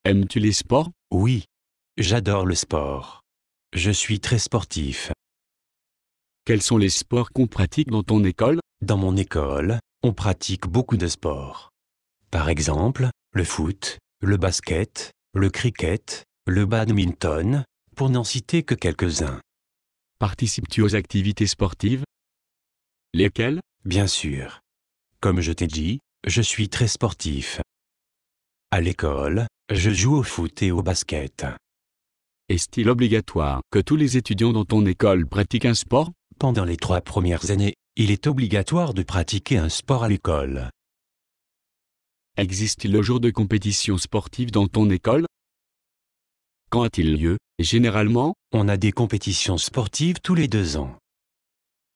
Aimes-tu les sports? Oui. J'adore le sport. Je suis très sportif. Quels sont les sports qu'on pratique dans ton école? Dans mon école, on pratique beaucoup de sports. Par exemple, le foot, le basket, le cricket, le badminton, pour n'en citer que quelques-uns. Participes-tu aux activités sportives? Lesquelles? Bien sûr. Comme je t'ai dit, je suis très sportif. À l'école, je joue au foot et au basket. Est-il obligatoire que tous les étudiants dans ton école pratiquent un sport? Pendant les 3 premières années, il est obligatoire de pratiquer un sport à l'école. Existe-t-il le jour de compétition sportive dans ton école? Quand a-t-il lieu, et généralement? On a des compétitions sportives tous les 2 ans.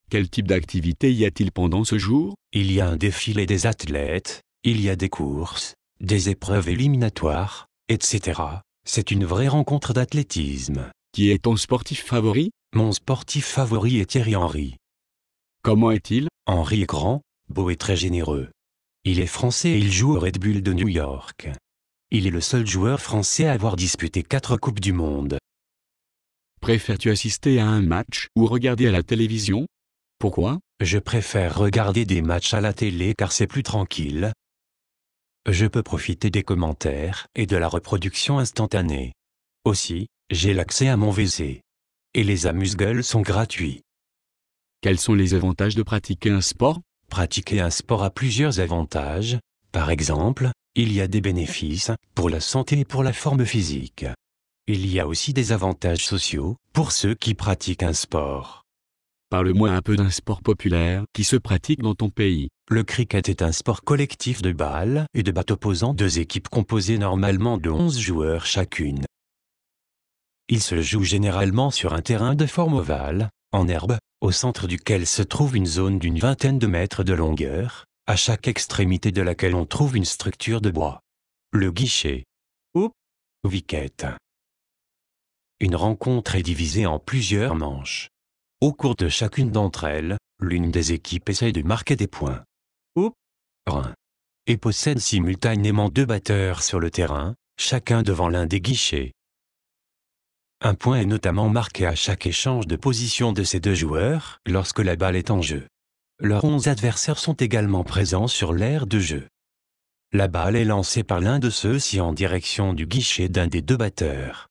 Quel type d'activité y a-t-il pendant ce jour? Il y a un défilé des athlètes, il y a des courses, des épreuves éliminatoires, etc. C'est une vraie rencontre d'athlétisme. Qui est ton sportif favori? Mon sportif favori est Thierry Henry. Comment est-il? Henry est grand, beau et très généreux. Il est français et il joue au Red Bull de New York. Il est le seul joueur français à avoir disputé 4 Coupes du Monde. Préfères-tu assister à un match ou regarder à la télévision? Pourquoi? Je préfère regarder des matchs à la télé car c'est plus tranquille. Je peux profiter des commentaires et de la reproduction instantanée. Aussi, j'ai l'accès à mon WC. Et les amuse-gueules sont gratuits. Quels sont les avantages de pratiquer un sport? Pratiquer un sport a plusieurs avantages. Par exemple, il y a des bénéfices pour la santé et pour la forme physique. Il y a aussi des avantages sociaux pour ceux qui pratiquent un sport. Parle-moi un peu d'un sport populaire qui se pratique dans ton pays. Le cricket est un sport collectif de balles et de battes opposant 2 équipes composées normalement de 11 joueurs chacune. Il se joue généralement sur un terrain de forme ovale, en herbe, au centre duquel se trouve une zone d'une vingtaine de mètres de longueur, à chaque extrémité de laquelle on trouve une structure de bois. Le guichet. Ou wicket. Une rencontre est divisée en plusieurs manches. Au cours de chacune d'entre elles, l'une des équipes essaye de marquer des points. Ou run. Et possède simultanément 2 batteurs sur le terrain, chacun devant l'un des guichets. Un point est notamment marqué à chaque échange de position de ces 2 joueurs lorsque la balle est en jeu. Leurs 11 adversaires sont également présents sur l'aire de jeu. La balle est lancée par l'un de ceux-ci en direction du guichet d'un des 2 batteurs.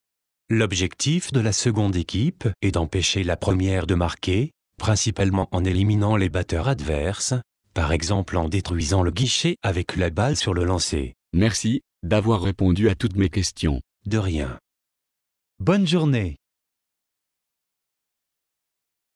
L'objectif de la seconde équipe est d'empêcher la première de marquer, principalement en éliminant les batteurs adverses, par exemple en détruisant le guichet avec la balle sur le lancer. Merci d'avoir répondu à toutes mes questions. De rien. Bonne journée.